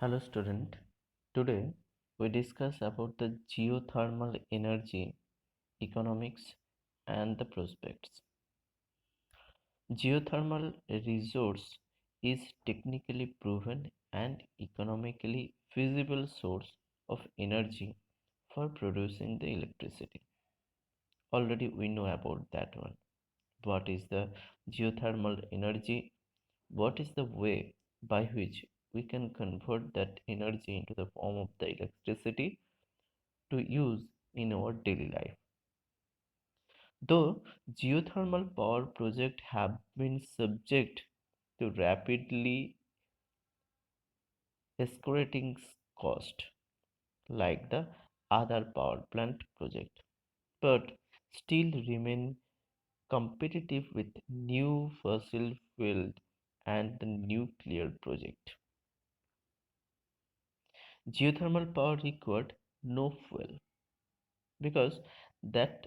Hello student. Today we discuss about the geothermal energy economics and the prospects. Geothermal resource is technically proven and economically feasible source of energy for producing the electricity. Already we know about that one. What is the geothermal energy? What is the way by which we can convert that energy into the form of the electricity to use in our daily life? Though geothermal power projects have been subject to rapidly escalating cost like the other power plant project, but still remain competitive with new fossil fuel and the nuclear project. Geothermal power required no fuel because that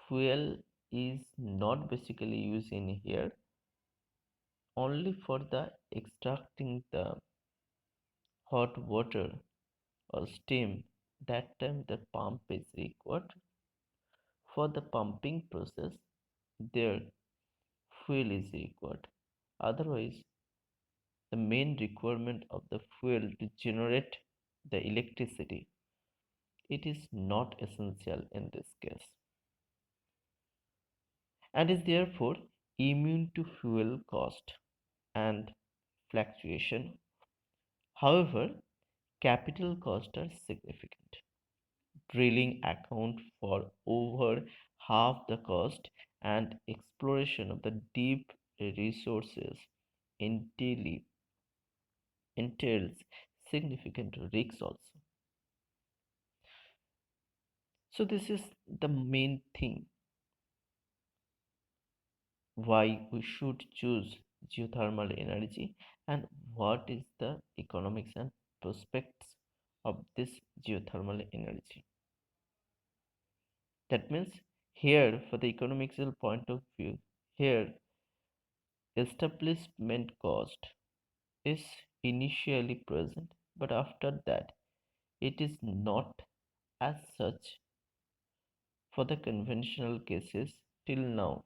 fuel is not basically used in here, only for the extracting the hot water or steam. That time the pump is required. For the pumping process there fuel is required. Otherwise the main requirement of the fuel to generate the electricity, it is not essential in this case, and is therefore immune to fuel cost and fluctuation. However, capital costs are significant. Drilling account for over half the cost, and exploration of the deep resources entail- entails significant risks also. So this is the main thing why we should choose geothermal energy, and what is the economics and prospects of this geothermal energy. That means here, for the economical point of view, here establishment cost is initially present, but after that it is not as such for the conventional cases till now,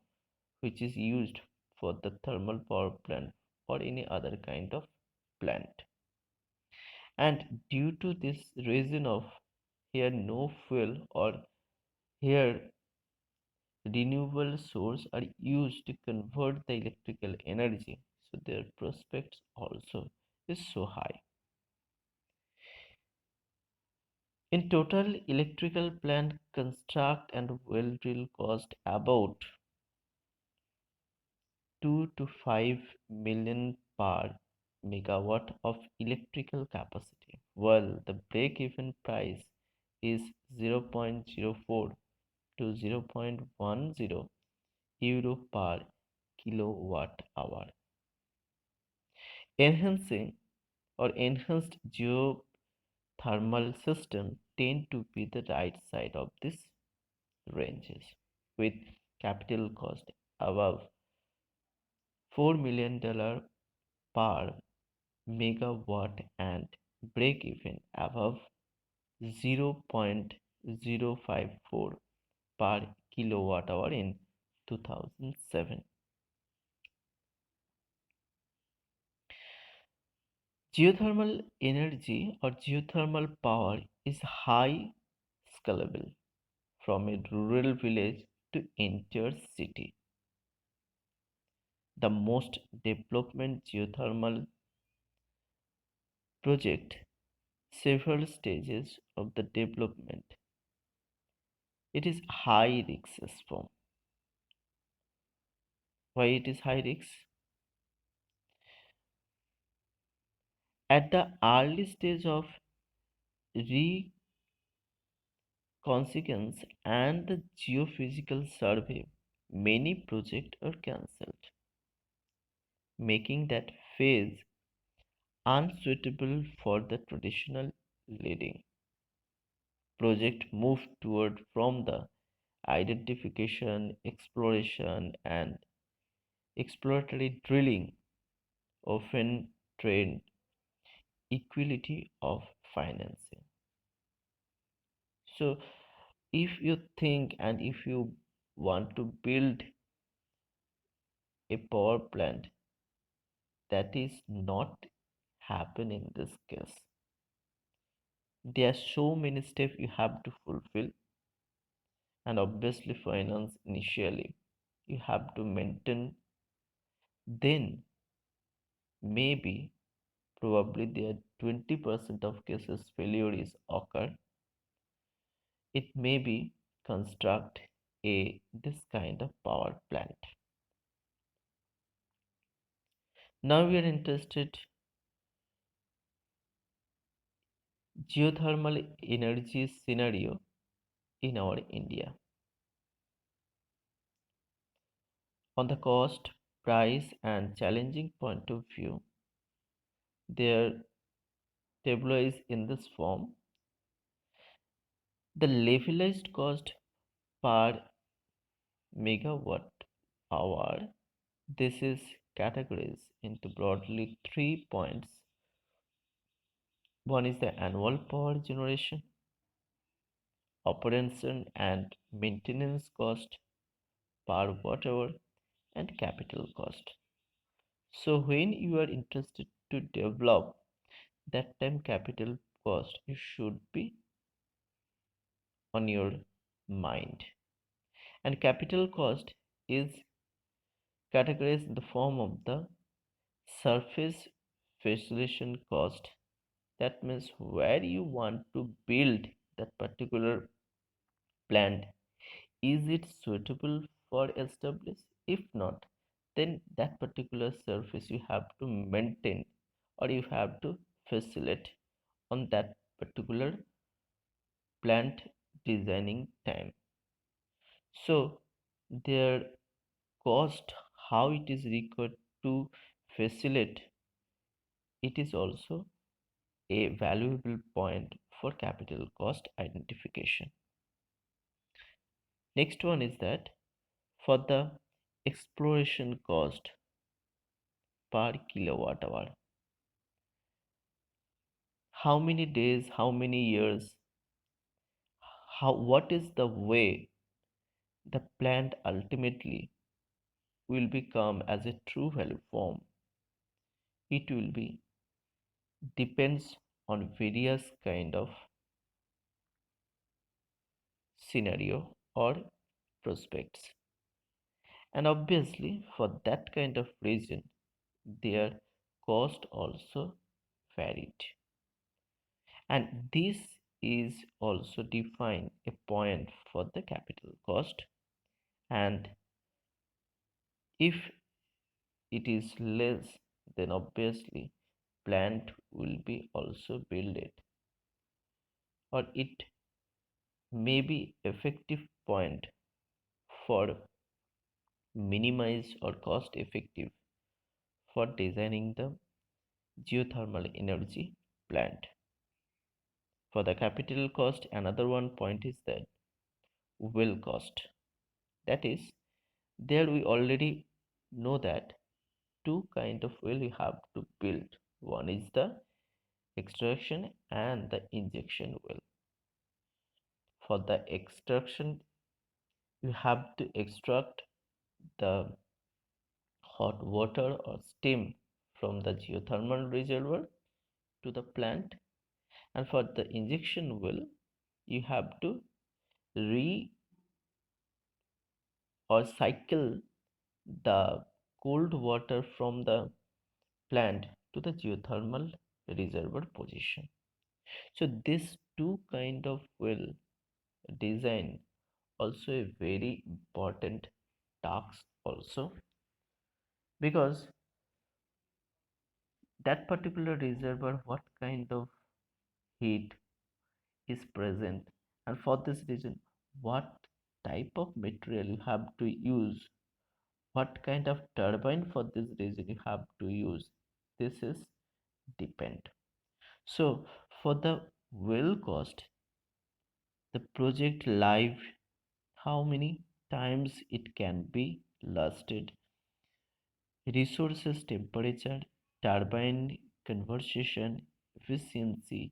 which is used for the thermal power plant or any other kind of plant. And due to this reason of here no fuel, or here renewable sources are used to convert the electrical energy, so their prospects also is so high. In total, electrical plant construct and well drill cost about 2 to 5 million per megawatt of electrical capacity, while the break-even price is 0.04 to 0.10 euro per kilowatt hour. Enhancing or enhanced geothermal system tend to be the right side of these ranges, with capital cost above $4 million per megawatt and break even above 0.054 per kilowatt hour in 2007. Geothermal energy or geothermal power is high scalable from a rural village to entire city. The most development geothermal project, several stages of the development. It is high risk form. Why it is high risk? At the early stage of reconnaissance and the geophysical survey, many projects are cancelled, making that phase unsuitable for the traditional leading. Project moved toward from the identification, exploration, and exploratory drilling, often trained equality of financing. So if you think and if you want to build a power plant, that is not happen in this case. There are so many steps you have to fulfill, and obviously finance initially you have to maintain. Then maybe probably there 20% of cases failure is occur. It may be construct a this kind of power plant. Now we are interested geothermal energy scenario in our India. On the cost, price and challenging point of view, their table is in this form. The levelized cost per megawatt hour. This is categorized into broadly 3 points. One is the annual power generation, operation and maintenance cost per watt hour, and capital cost. So when you are interested to develop that time capital cost, you should be on your mind. And capital cost is categorized in the form of the surface facilitation cost. That means where you want to build that particular plant, is it suitable for establish? If not, then that particular surface you have to maintain or you have to facilitate on that particular plant designing time. So their cost, how it is required to facilitate, it is also a valuable point for capital cost identification. Next one is that for the exploration cost per kilowatt hour, how many days, how many years, how what is the way the plant ultimately will become as a true value form, it will be depends on various kind of scenario or prospects. And obviously for that kind of reason their cost also varied. And this is also define a point for the capital cost. And if it is less, then obviously plant will be also built it, or it may be effective point for minimize or cost effective for designing the geothermal energy plant. For the capital cost, another one point is that well cost. That is, there we already know that two kind of well you have to build. One is the extraction and the injection well. For the extraction, you have to extract the hot water or steam from the geothermal reservoir to the plant, and for the injection well, you have to re or cycle the cold water from the plant to the geothermal reservoir position. So this two kind of well design also a very important task also, because that particular reservoir what kind of heat is present, and for this reason what type of material you have to use, what kind of turbine for this reason you have to use, this is depend. So for the well cost, the project life, how many times it can be lasted, resources temperature, turbine conversion, efficiency,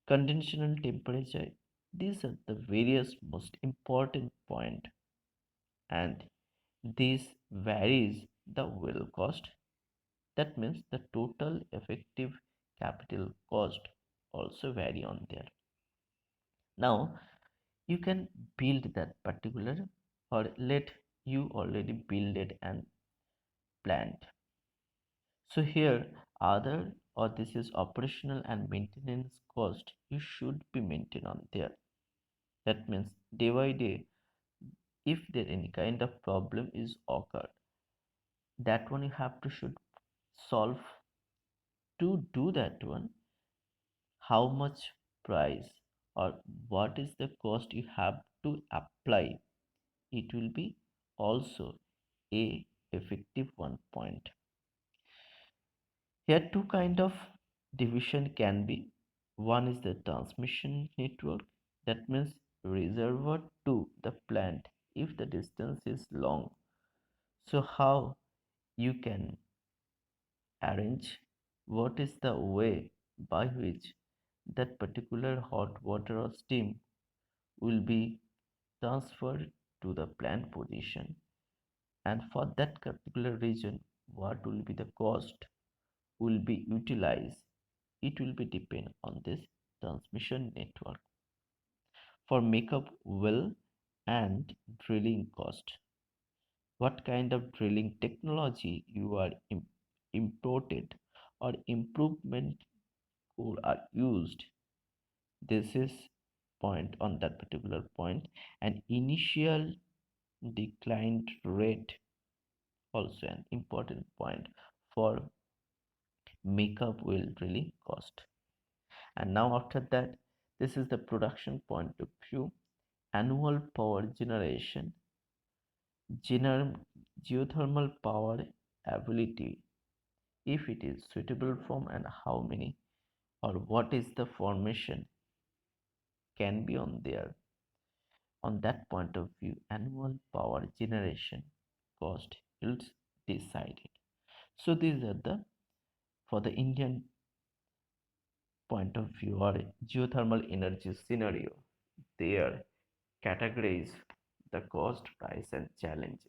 conditional temperature. These are the various most important point, and this varies the well cost. That means the total effective capital cost also vary on there. Now you can build that particular, or let you already build it and planned. So here other, or this is operational and maintenance cost you should be maintained on there. That means day by day, if there any kind of problem is occurred, that one you have to should solve. To do that one, how much price or what is the cost you have to apply, it will be also a effective one point. Here two kind of division can be. One is the transmission network, that means reservoir to the plant if the distance is long. So how you can arrange, what is the way by which that particular hot water or steam will be transferred to the plant position, and for that particular region what will be the cost will be utilized, it will be depend on this transmission network. For makeup well and drilling cost, what kind of drilling technology you are imported or improvement or are used, this is point on that particular point. And initial declined rate also an important point for makeup will really cost. And now after that, this is the production point of view. Annual power generation, gener- geothermal power ability, if it is suitable from, and how many or what is the formation can be on there. On that point of view, annual power generation cost is decided. So these are the, for the Indian point of view or geothermal energy scenario, they are categorize the cost, price, and challenges.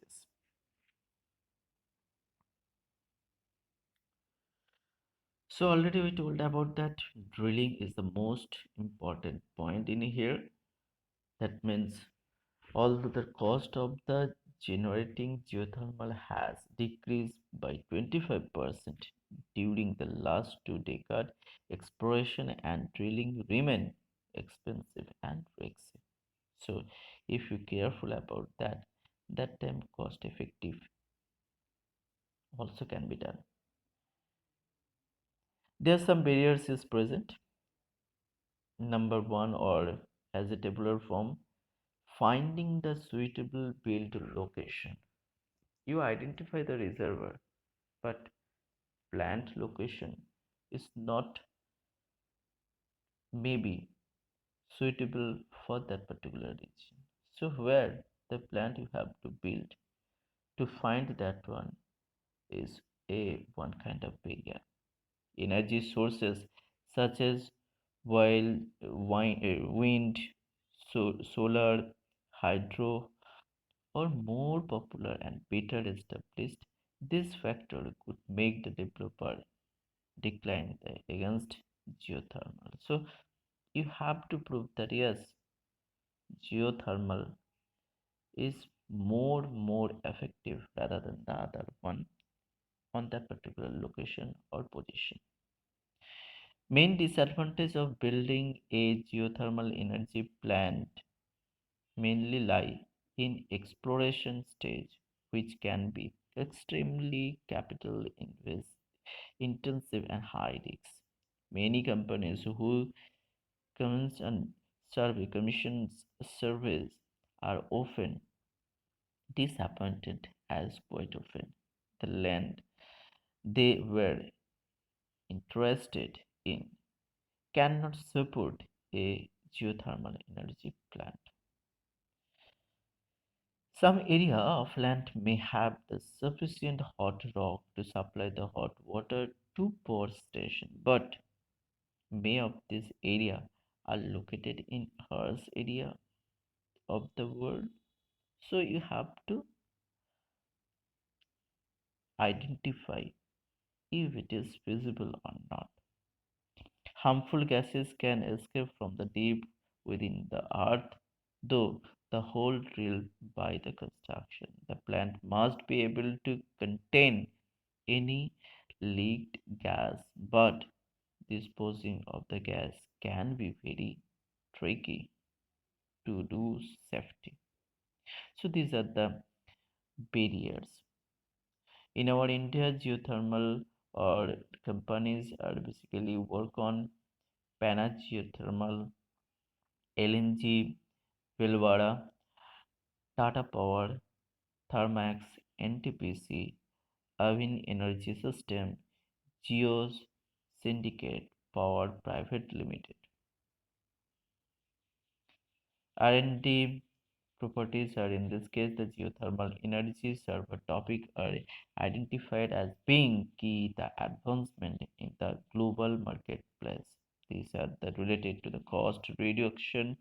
So already we told about that drilling is the most important point in here. That means although the cost of the generating geothermal has decreased by 25% during the last 2 decades, exploration and drilling remain expensive and risky. So if you careful about that, that time cost effective also can be done. There are some barriers is present. Number one, or as a tabular form, finding the suitable build location. You identify the reservoir, but plant location is not maybe suitable for that particular region. So where the plant you have to build, to find that one is a one kind of barrier. Energy sources such as wind, solar, hydro, or more popular and better established, this factor could make the developer decline against geothermal. So you have to prove that yes, geothermal is more effective rather than the other one on that particular location or position. Main disadvantage of building a geothermal energy plant mainly lie in exploration stage, which can be extremely capital intensive and high risks. Many companies who commence and commissions surveys are often disappointed, as quite often the land they were interested in cannot support a geothermal energy plant. Some area of land may have the sufficient hot rock to supply the hot water two power stations, but many of this area are located in harsh area of the world. So you have to identify if it is feasible or not. Harmful gases can escape from the deep within the earth, though the hole drilled by the construction. The plant must be able to contain any leaked gas, but disposing of the gas can be very tricky to do safety. So these are the barriers. In our India, geothermal or companies are basically work on Pana Geothermal, LNG, Vilwara, Tata Power, Thermax, NTPC, Avin Energy System, Geos Syndicate Power Private Limited. R&D properties are in this case the geothermal energy server topic are identified as being key the advancement in the global marketplace. These are the related to the cost reduction,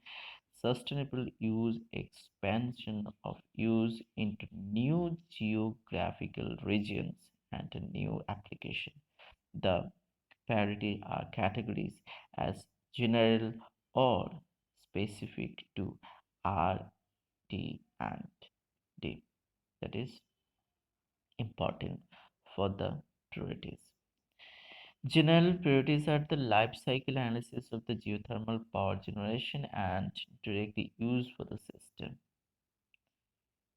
sustainable use, expansion of use into new geographical regions and a new application. The priority are categories as general or specific to R, T, and D. That is important for the priorities. General priorities are the life cycle analysis of the geothermal power generation and directly used for the system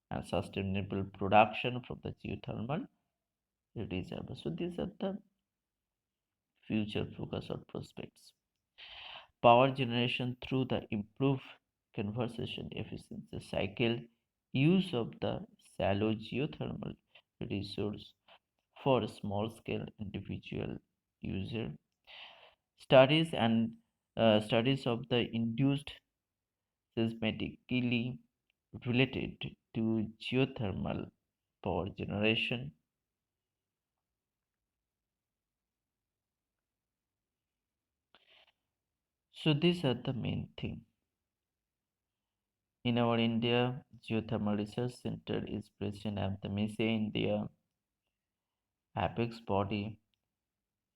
and sustainable production from the geothermal reservoir. So these are the future focus or prospects. Power generation through the improved conversion efficiency cycle, use of the shallow geothermal resource for small scale individual user, studies and studies of the induced seismically related to geothermal power generation. So these are the main thing. In our India, Geothermal Research Center is present at the Mise India apex body.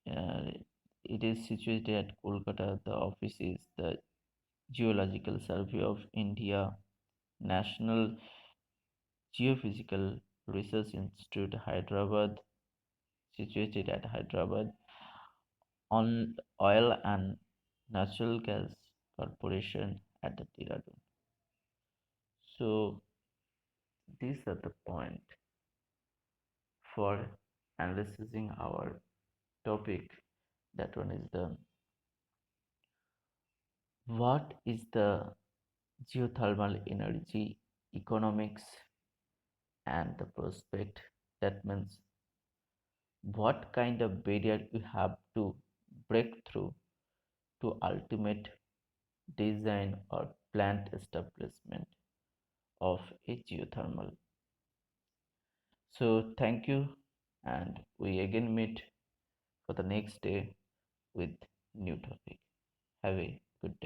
It is situated at Kolkata. The office is the Geological Survey of India, National Geophysical Research Institute, Hyderabad, situated at Hyderabad, on Oil and Natural Gas Corporation at the Dehradun. So these are the point for analyzing our topic. That one is the what is the geothermal energy economics and the prospect. That means what kind of barrier you have to break through to ultimate design or plant establishment of a geothermal. So thank you, and we again meet for the next day with new topic. Have a good day.